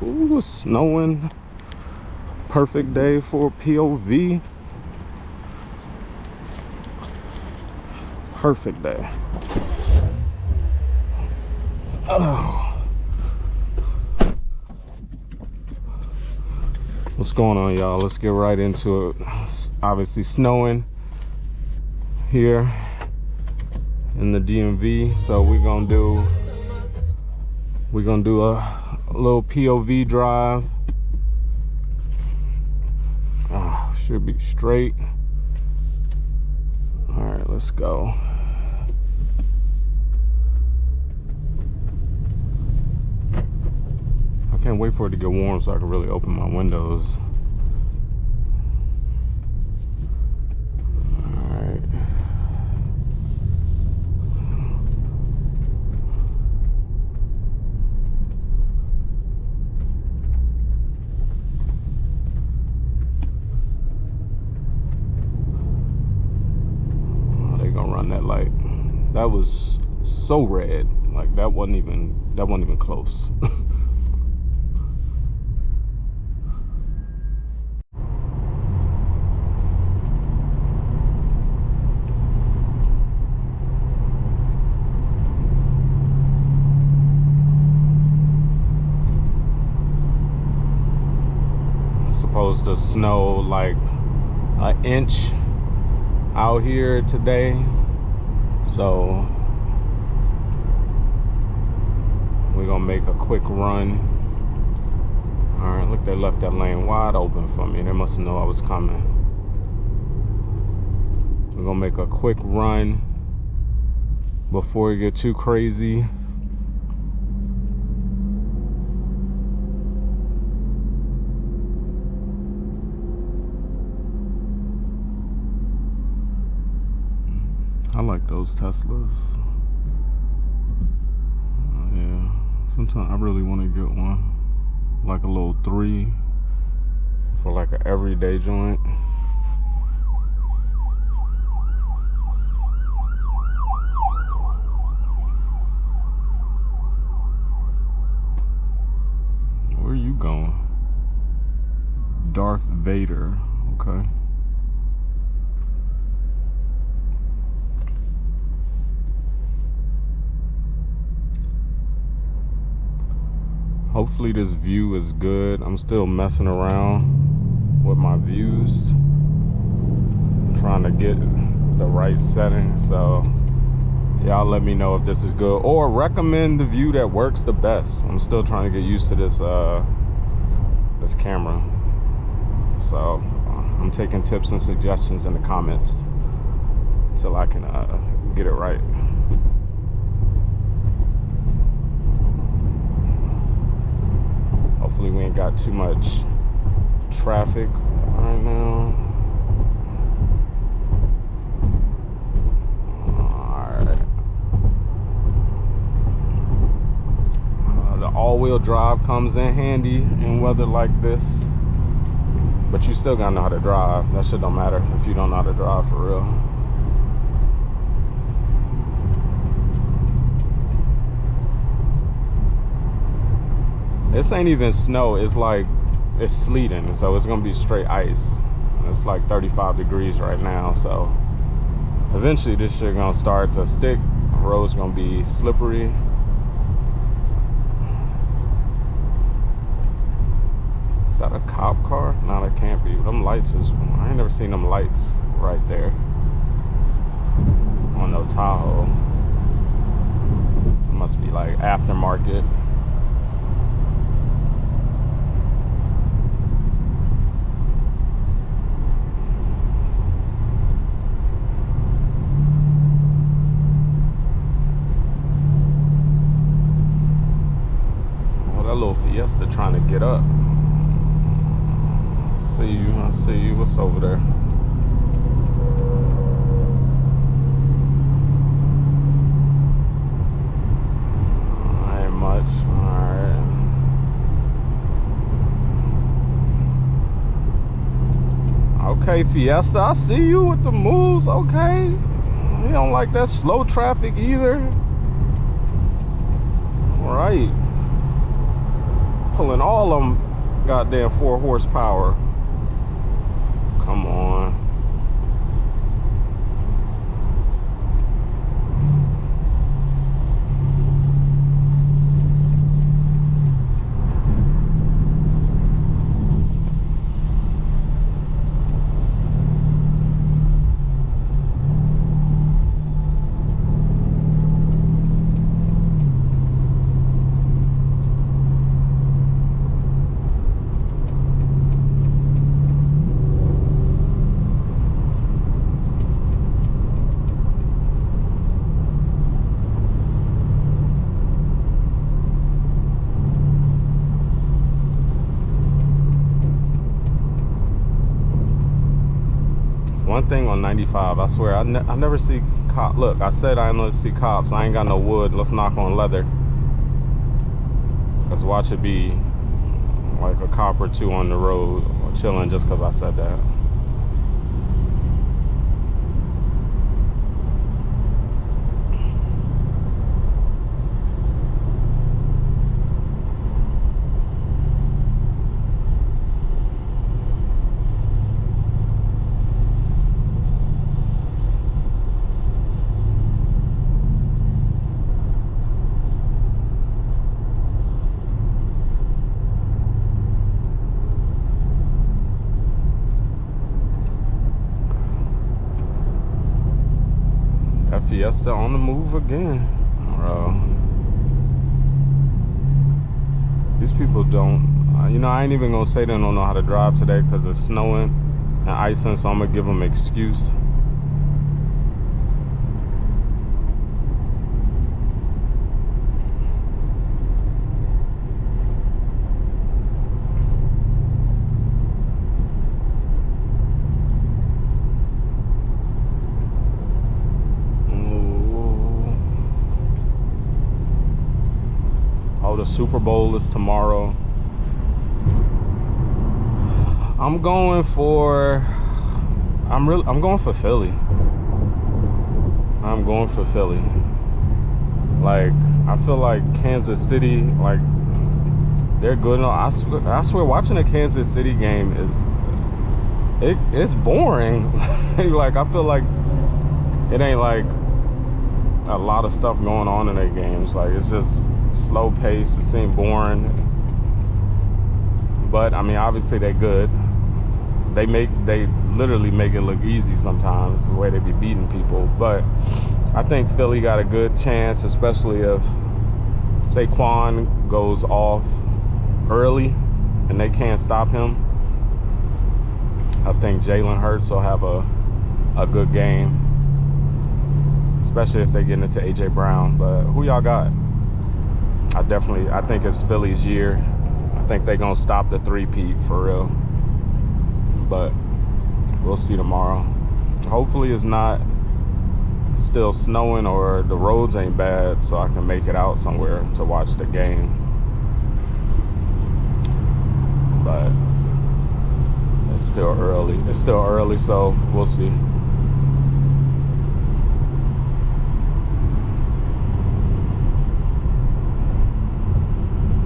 Ooh, it's snowing. Perfect day for POV. Perfect day. Oh. What's going on, y'all? Let's get right into it. It's obviously snowing here in the DMV, so we're gonna do a little POV drive. Should be straight. All right, let's go. I can't wait for it to get warm so I can really open my windows. All right. That light, that was so red, like that wasn't even close. It's supposed to snow like an inch out here today. So we're gonna make a quick run. All right, look, they left that lane wide open for me. They must know I was coming. We're gonna make a quick run before it get too crazy. I like those Teslas. Yeah, sometimes I really want to get one, like a little 3 for like an everyday joint. Where are you going? Darth Vader, okay. Hopefully this view is good. I'm still messing around with my views. I'm trying to get the right setting. So y'all let me know if this is good, or recommend the view that works the best. I'm still trying to get used to this this camera. So I'm taking tips and suggestions in the comments until I can get it right. Hopefully we ain't got too much traffic right now. Alright. The all-wheel drive comes in handy in weather like this. But you still gotta know how to drive. That shit don't matter if you don't know how to drive for real. This ain't even snow, it's like, it's sleeting, so it's gonna be straight ice. It's like 35 degrees right now, so eventually this shit gonna start to stick. The road's gonna be slippery. Is that a cop car? No, that can't be. Them lights is, I ain't never seen them lights right there on no Tahoe. It must be like aftermarket. Fiesta trying to get up. I see you. What's over there? Ain't much. Alright. Okay, Fiesta, I see you with the moves. Okay. You don't like that slow traffic either. All right. chilling. All of them goddamn 4 horsepower. Come on. One thing on 95, I swear, I never see cops. Look, I said I never see cops. I ain't got no wood. Let's knock on leather. Because watch it be like a cop or two on the road chilling just because I said that. Fiesta on the move again, bro. These people don't, you know, I ain't even gonna say they don't know how to drive today because it's snowing and icing, so I'm gonna give them an excuse. The Super Bowl is tomorrow. I'm going for Philly. I'm going for Philly. Like, I feel like Kansas City, like, they're good. I swear watching a Kansas City game it's boring. Like, I feel like it ain't like a lot of stuff going on in their games. Like, it's just slow pace. It seems boring, but I mean, obviously they're good. They literally make it look easy sometimes, the way they be beating people. But I think Philly got a good chance, especially if Saquon goes off early and they can't stop him. I think Jalen Hurts will have a good game, especially if they get into AJ Brown. But who y'all got? I think it's Philly's year. I think they're gonna stop the three-peat for real. But we'll see tomorrow. Hopefully it's not still snowing or the roads ain't bad, so I can make it out somewhere to watch the game. But it's still early. It's still early, so we'll see.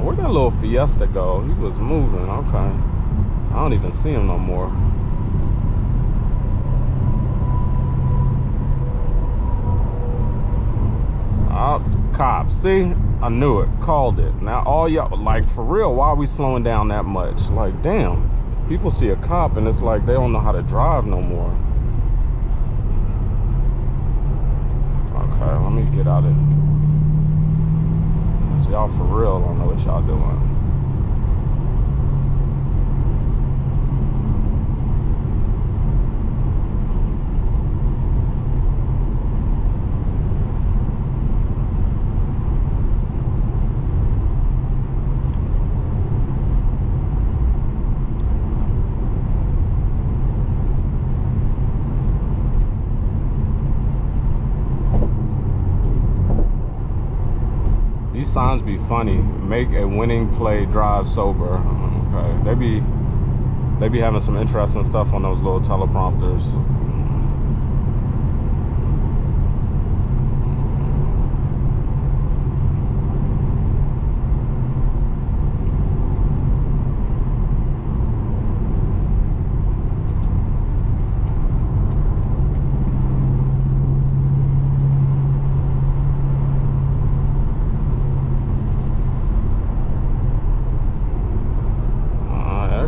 Where'd that little Fiesta go? He was moving. Okay. I don't even see him no more. Cops. See? I knew it. Called it. Now all y'all, like, for real, why are we slowing down that much? Like, damn. People see a cop and it's like they don't know how to drive no more. Okay, let me get out of here. Y'all for real don't know what y'all doing. Signs be funny. Make a winning play, drive sober. Okay, they be having some interesting stuff on those little teleprompters.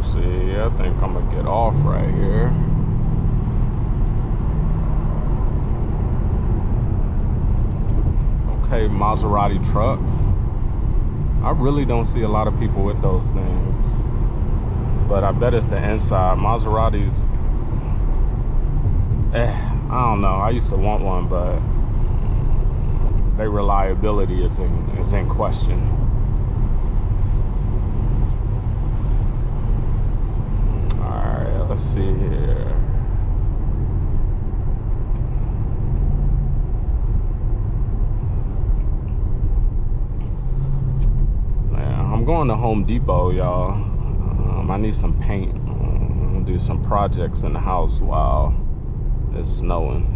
Actually, I think I'm gonna get off right here. Okay, Maserati truck. I really don't see a lot of people with those things, but I bet it's the inside. Maseratis, I don't know. I used to want one, but their reliability is in question. Alright, let's see here. I'm going to Home Depot, y'all. I need some paint. I'm gonna do some projects in the house while it's snowing.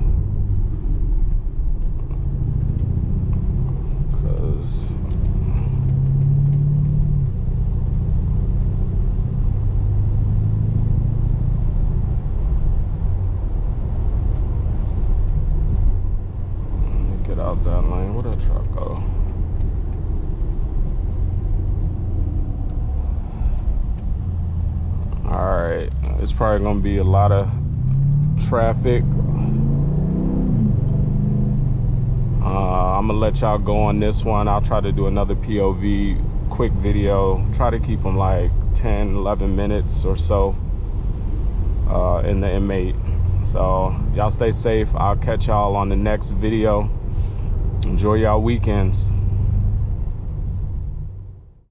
Cause let me get out that lane. Where'd that truck go? Alright, it's probably gonna be a lot of traffic. I'm gonna let y'all go on this one. I'll try to do another POV quick video. Try to keep them like 10-11 minutes or so in the M8. So y'all stay safe. I'll catch y'all on the next video. Enjoy y'all weekends.